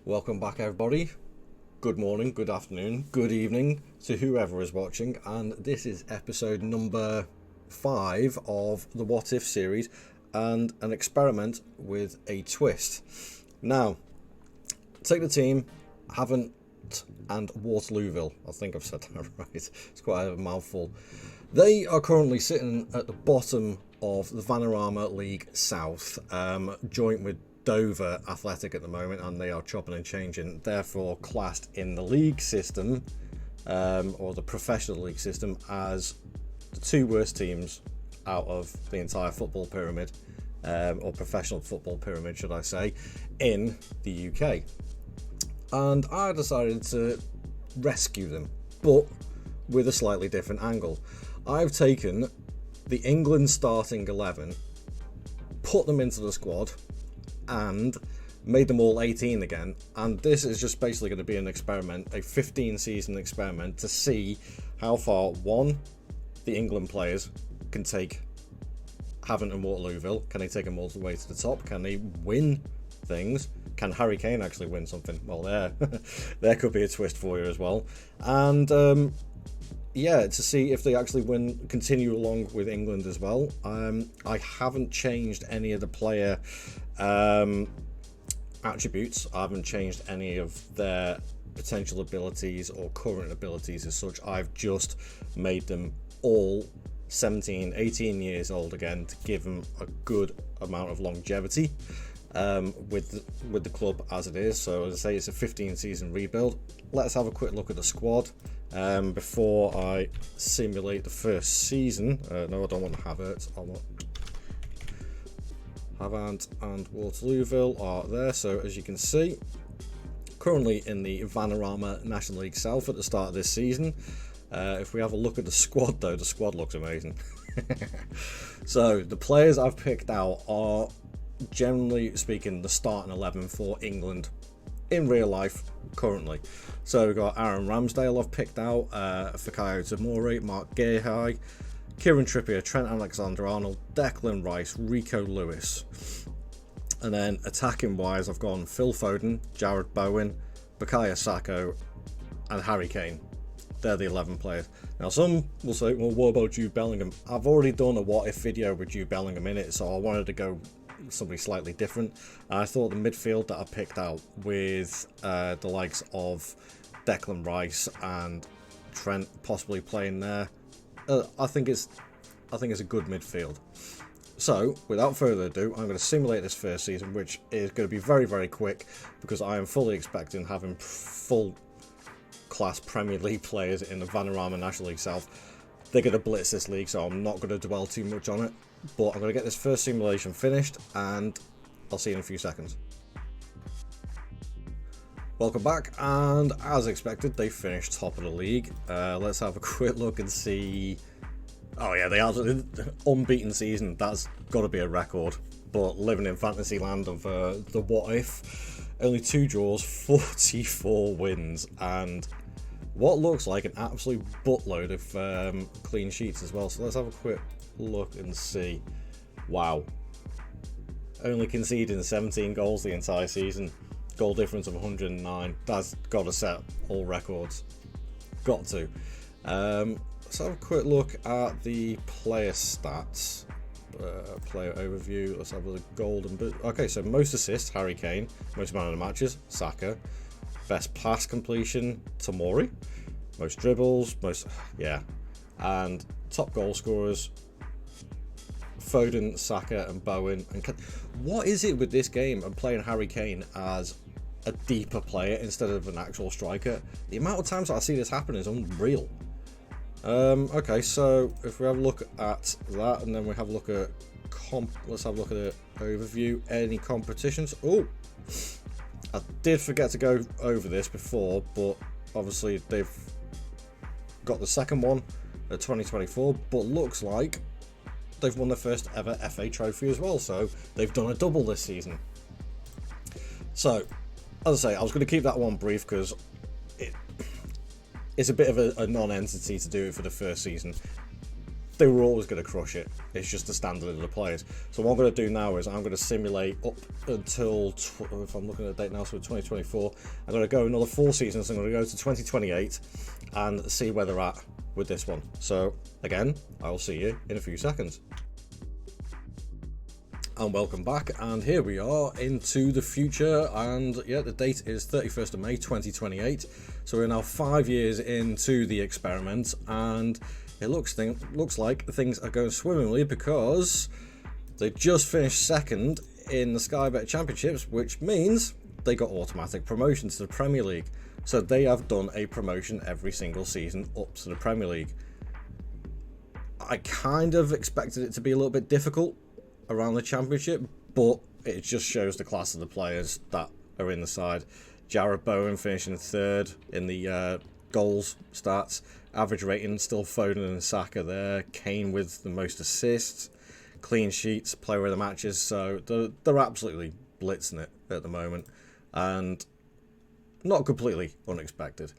Welcome back, everybody. Good morning, good afternoon, good evening to whoever is watching, and this is episode number 5 of the What If series and an experiment with a twist. Now, take the team, Havant and Waterlooville. I think I've said that right. It's quite a mouthful. They are currently sitting at the bottom of the Vanarama League South, joint with Dover Athletic at the moment, and they are chopping and changing, therefore classed in the league system, or the professional league system, as the two worst teams out of the entire football pyramid, or professional football pyramid, should I say, in the UK. And I decided to rescue them, but with a slightly different angle. I've taken the England starting 11, put them into the squad, and made them all 18 again. And this is just basically going to be an experiment, a 15 season experiment, to see how far, one, the England players can take Havant and Waterlooville. Can they take them all the way to the top? Can they win things? Can Harry Kane actually win something? Well, there could be a twist for you as well. And to see if they actually continue along with England as well. I haven't changed any of the player attributes. I haven't changed any of their potential abilities or current abilities as such. I've just made them all 17, 18 years old again to give them a good amount of longevity with the club as it is. So as I say, it's a 15 season rebuild. Let's have a quick look at the squad before I simulate the first season. No, I don't want Havant. I want Havant and Waterlooville are there. So as you can see, currently in the Vanarama National League South at the start of this season. If we have a look at the squad, though, the squad looks amazing. So the players I've picked out are, generally speaking, the starting 11 for England in real life currently. So we've got Aaron Ramsdale I've picked out, Fikayo Tomori, Mark Gahey, Kieran Trippier, Trent Alexander-Arnold, Declan Rice, Rico Lewis. And then attacking wise, I've gone Phil Foden, Jared Bowen, Bukayo Saka and Harry Kane. They're the 11 players. Now some will say, well, what about Jude Bellingham? I've already done a what if video with Jude Bellingham in it, so I wanted to go somebody slightly different. And I thought the midfield that I picked out with the likes of Declan Rice and Trent possibly playing there, I think it's a good midfield. So without further ado, I'm going to simulate this first season, which is going to be very, very quick, because I am fully expecting having full class Premier League players in the Vanarama National League South. They're going to blitz this league, so I'm not going to dwell too much on it. But I'm going to get this first simulation finished, and I'll see you in a few seconds. Welcome back, and as expected, they finished top of the league. Let's have a quick look and see. Oh yeah, they are unbeaten season. That's got to be a record. But living in fantasy land of the what if, only 2 draws, 44 wins, and what looks like an absolute buttload of clean sheets as well. So let's have a quick look and see. Wow, only conceding 17 goals the entire season, goal difference of 109. That's got to set all records, got to. Let's have a quick look at the player stats, player overview. Let's have a golden boot. Okay, so most assists, Harry Kane. Most man of the matches, Saka. Best pass completion, Tomori. Most dribbles, and top goal scorers, Foden, Saka and Bowen. And what is it with this game and playing Harry Kane as a deeper player instead of an actual striker? The amount of times that I see this happen is unreal. Okay, so if we have a look at that, and then we have a look at let's have a look at the overview. Any competitions? Oh, I did forget to go over this before, but obviously they've got the second one at 2024, but looks like they've won their first ever FA trophy as well, so they've done a double this season. So, as I say, I was going to keep that one brief because it's a bit of a non-entity to do it for the first season. they were always going to crush it. It's just the standard of the players. So what I'm going to do now is I'm going to simulate up until, if I'm looking at the date now, so 2024. I'm going to go another 4 seasons. I'm going to go to 2028 and see where they're at with this one. So again, I'll see you in a few seconds. And welcome back, and here we are into the future, and yeah, the date is 31st of May 2028. So we're now 5 years into the experiment, and it looks like things are going swimmingly, because they just finished second in the Sky Bet Championships, which means they got automatic promotion to the Premier League. So they have done a promotion every single season up to the Premier League. I kind of expected it to be a little bit difficult around the Championship, but it just shows the class of the players that are in the side. Jarrod Bowen finishing third in the goals stats. Average rating still Foden and Saka there. Kane with the most assists. Clean sheets, player of the matches. So they're absolutely blitzing it at the moment. And not completely unexpected.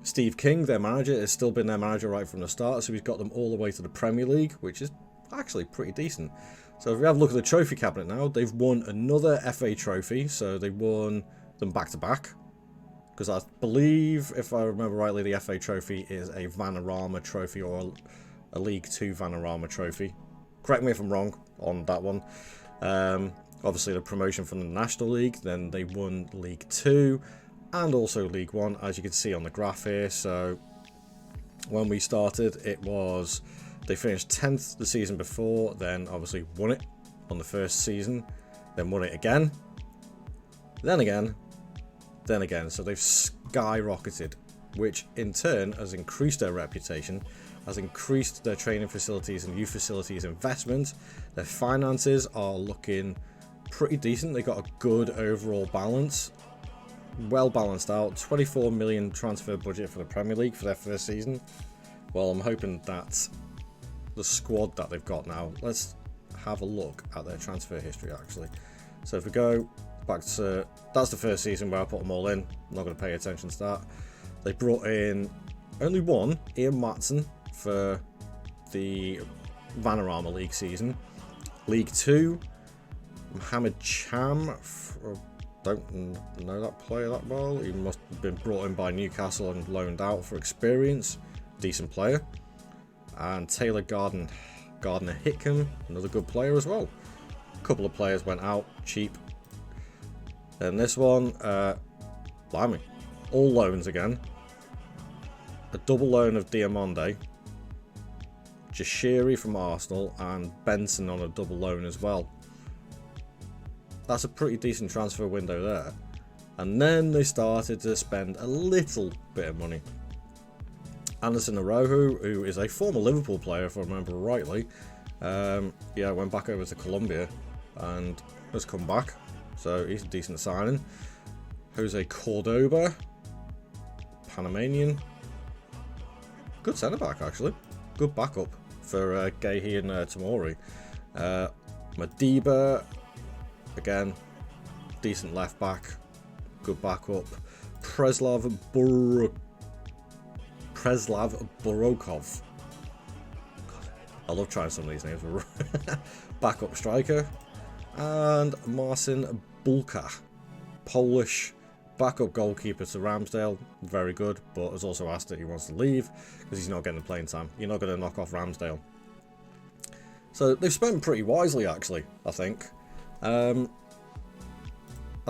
Steve King, their manager, has still been their manager right from the start. So he's got them all the way to the Premier League, which is actually pretty decent. So if we have a look at the trophy cabinet now, they've won another FA trophy. So they won them back to back. Because I believe, if I remember rightly, the FA trophy is a Vanarama trophy, or a League 2 Vanarama trophy. Correct me if I'm wrong on that one. Obviously the promotion from the National League, then they won League 2 and also League 1, as you can see on the graph here. So when we started, they finished 10th the season before, then obviously won it on the first season, then won it again, then again, then again. So they've skyrocketed, which in turn has increased their reputation, has increased their training facilities and youth facilities investment. Their finances are looking pretty decent. They got a good overall balance, well balanced out. 24 million transfer budget for the Premier League for their first season. Well, I'm hoping that the squad that they've got now, let's have a look at their transfer history actually. So if we go back to, that's the first season where I put them all in. I'm not going to pay attention to that. They brought in only one, Ian Matson, for the Vanarama League season. League 2, Mohamed Cham, don't know that player that well. He must have been brought in by Newcastle and loaned out for experience. Decent player. And Taylor Gardner Hickam, another good player as well. A couple of players went out cheap. Then this one, blimey, all loans again. A double loan of Diamonde, Jashiri from Arsenal, and Benson on a double loan as well. That's a pretty decent transfer window there. And then they started to spend a little bit of money. Anderson Araujo, who is a former Liverpool player, if I remember rightly, went back over to Colombia and has come back. So he's a decent signing. Jose Cordoba, Panamanian. Good centre-back, actually. Good backup for Gehi and Tomori. Madiba, again, decent left-back. Good backup. Preslav Borokov. God, I love trying some of these names. Backup striker. And Marcin Bulka, Polish backup goalkeeper to Ramsdale. Very good, but has also asked that he wants to leave because he's not getting the playing time. You're not going to knock off Ramsdale. So they've spent pretty wisely, actually, I think. As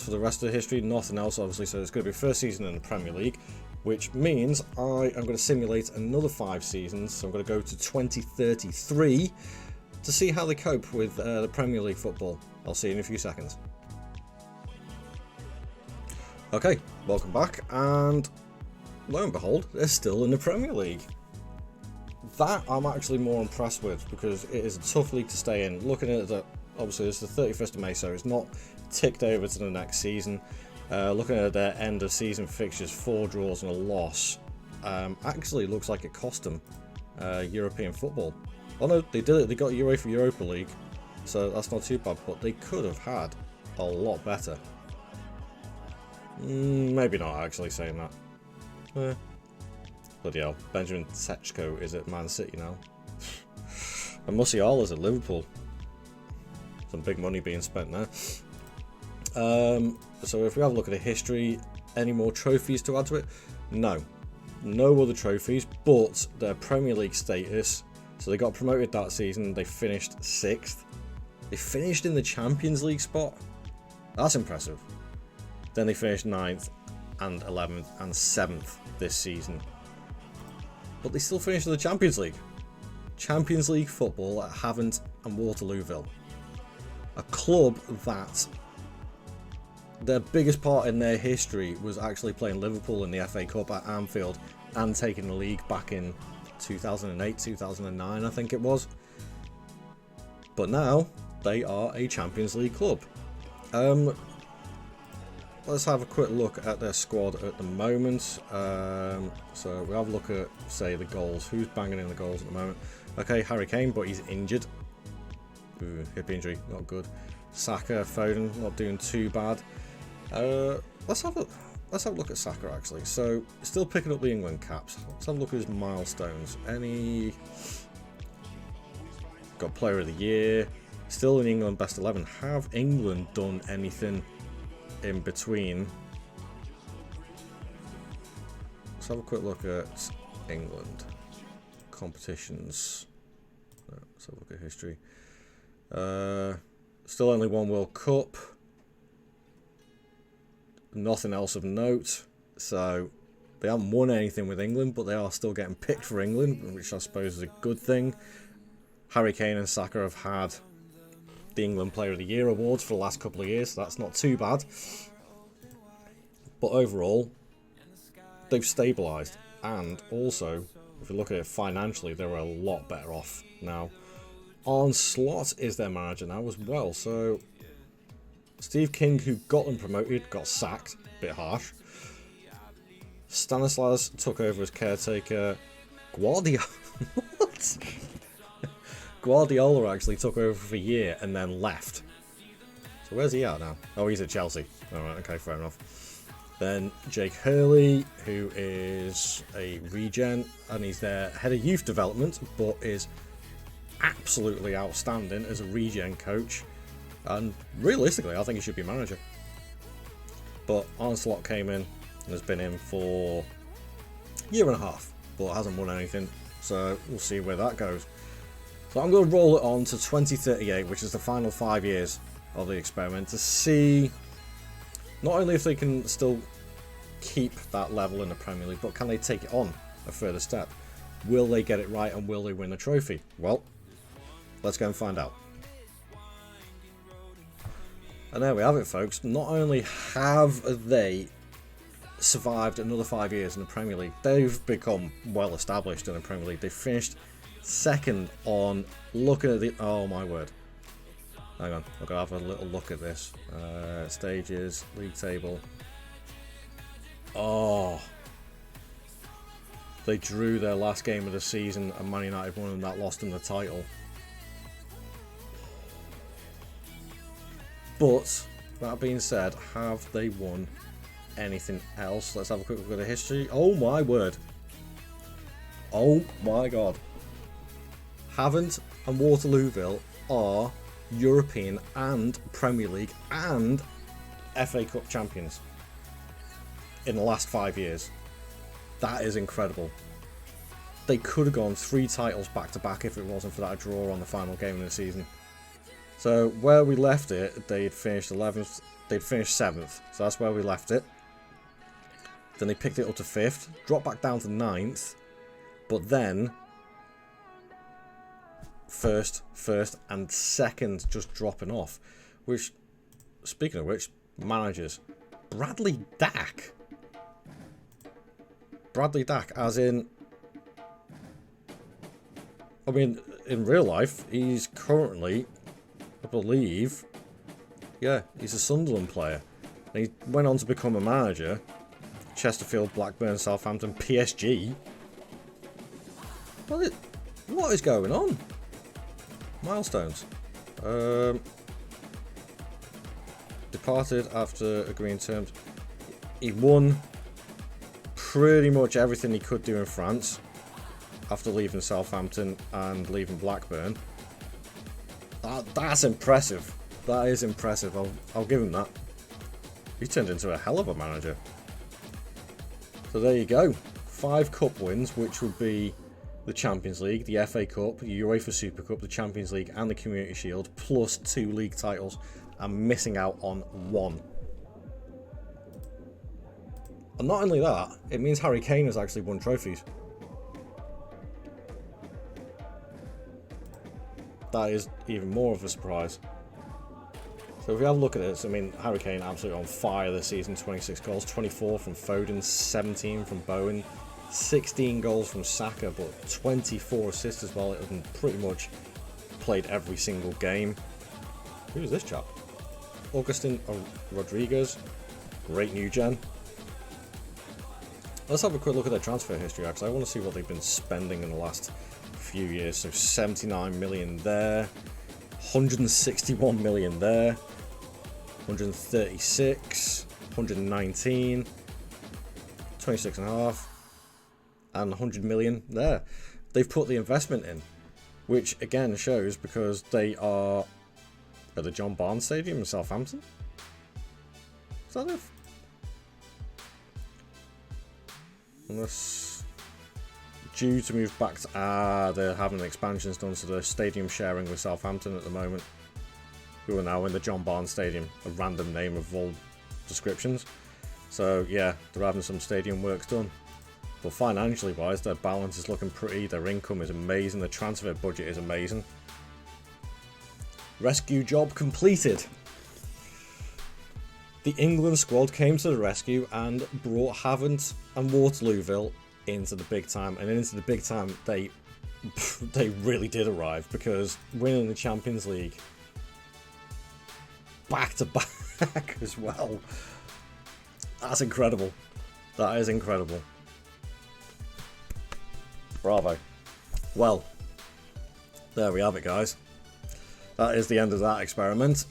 for the rest of the history, nothing else, obviously. So it's going to be first season in the Premier League, which means I am going to simulate another 5 seasons. So I'm going to go to 2033 to see how they cope with the Premier League football. I'll see you in a few seconds. Okay, welcome back, and lo and behold, they're still in the Premier League. That I'm actually more impressed with, because it is a tough league to stay in. Looking at it, obviously it's the 31st of May, so it's not ticked over to the next season. Looking at their end of season fixtures, 4 draws and a loss, actually looks like it cost them European football. Oh no, they did it, they got UEFA Europa League, so that's not too bad, but they could have had a lot better. Maybe not actually saying that. Bloody hell, Benjamin Sechko is at Man City now. And Musiala's at Liverpool. Some big money being spent there. So if we have a look at the history, any more trophies to add to it? No. No other trophies, but their Premier League status. So they got promoted that season. They finished 6th. They finished in the Champions League spot. That's impressive. Then they finished 9th and 11th and 7th this season. But they still finished in the Champions League. Champions League football at Havant and Waterlooville. A club that their biggest part in their history was actually playing Liverpool in the FA Cup at Anfield and taking the league back in 2008, 2009, I think it was. But now they are a Champions League club. Let's have a quick look at their squad at the moment. So we have a look at, say, the goals. Who's banging in the goals at the moment? Okay, Harry Kane, but he's injured. Ooh, hip injury, not good. Saka, Foden, not doing too bad. Let's have a look at Saka actually. So still picking up the England caps. Let's have a look at his milestones. Got Player of the Year. Still in England best 11. Have England done anything in between? Let's have a quick look at England competitions. Let's have a look at history. Still only one World Cup. Nothing else of note. So they haven't won anything with England, but they are still getting picked for England, which I suppose is a good thing. Harry Kane and Saka have had the England Player of the Year awards for the last couple of years, so that's not too bad. But overall, they've stabilised, and also, if you look at it financially, they're a lot better off now. Arne Slot is their manager now as well, so Steve King, who got them promoted, got sacked, bit harsh. Stanislas took over as caretaker. Guardiola, what? Guardiola actually took over for a year and then left. So where's he at now? Oh, he's at Chelsea. Alright, okay, fair enough. Then Jake Hurley, who is a regen, and he's their head of youth development, but is absolutely outstanding as a regen coach. And realistically, I think he should be manager. But Arne Slot came in and has been in for a year and a half, but hasn't won anything. So we'll see where that goes. So I'm going to roll it on to 2038, which is the final 5 years of the experiment, to see not only if they can still keep that level in the Premier League, but can they take it on a further step? Will they get it right and will they win a trophy? Well, let's go and find out. And there we have it, folks. Not only have they survived another 5 years in the Premier League, they've become well established in the Premier League. They finished second on, looking at the, oh my word, hang on, I've got to have a little look at this. Stages, league table. Oh, they drew their last game of the season and Man United won, and that lost them the title. But that being said, have they won anything else? Let's have a quick look at the history. Oh my word, oh my god. Havant and Waterlooville are European and Premier League and FA Cup champions in the last 5 years. That is incredible. They could have gone 3 titles back to back if it wasn't for that draw on the final game of the season. So where we left it, they'd finished 11th, they'd finished 7th, so that's where we left it. Then they picked it up to 5th, dropped back down to 9th, but then first and second just dropping off. Which, speaking of which, managers, Bradley Dack, as in, I mean, in real life, he's currently, I believe, yeah, he's a Sunderland player. And he went on to become a manager. Chesterfield, Blackburn, Southampton, PSG. What is going on? Milestones. Departed after agreeing terms. He won pretty much everything he could do in France after leaving Southampton and leaving Blackburn. That's impressive. That is impressive. I'll give him that. He turned into a hell of a manager. So there you go. 5 cup wins, which would be the Champions League, the FA Cup, the UEFA Super Cup, the Champions League and the Community Shield, plus 2 league titles, and missing out on 1. And not only that, it means Harry Kane has actually won trophies. That is even more of a surprise. So if we have a look at this, I mean, Harry Kane absolutely on fire this season. 26 goals, 24 from Foden, 17 from Bowen, 16 goals from Saka, but 24 assists as well. It has pretty much played every single game. Who is this chap? Augustin Rodriguez. Great new gen. Let's have a quick look at their transfer history, because I want to see what they've been spending in the last few years. So 79 million there, 161 million there, 136, 119, 26 and a half, and 100 million there. They've put the investment in, which again shows because they are at the John Barnes Stadium in Southampton. Is that it? Unless due to move back to they're having expansions done, so the stadium sharing with Southampton at the moment, who are now in the John Barnes Stadium, a random name of all descriptions. So yeah, they're having some stadium works done. But financially wise, their balance is looking pretty, their income is amazing, the transfer budget is amazing. Rescue job completed. The England squad came to the rescue and brought Havant and Waterlooville into the big time. And into the big time, they really did arrive, because winning the Champions League back to back as well. That's incredible. That is incredible. Bravo. Well, there we have it, guys. That is the end of that experiment.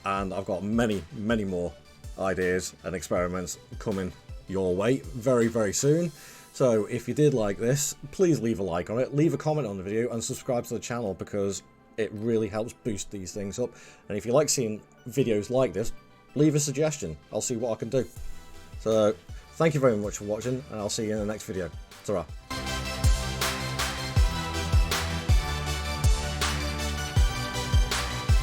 And I've got many, many more ideas and experiments coming your way very, very soon. So if you did like this, please leave a like on it, leave a comment on the video, and subscribe to the channel, because it really helps boost these things up. And if you like seeing videos like this, leave a suggestion. I'll see what I can do. So thank you very much for watching, and I'll see you in the next video. Ta-ra.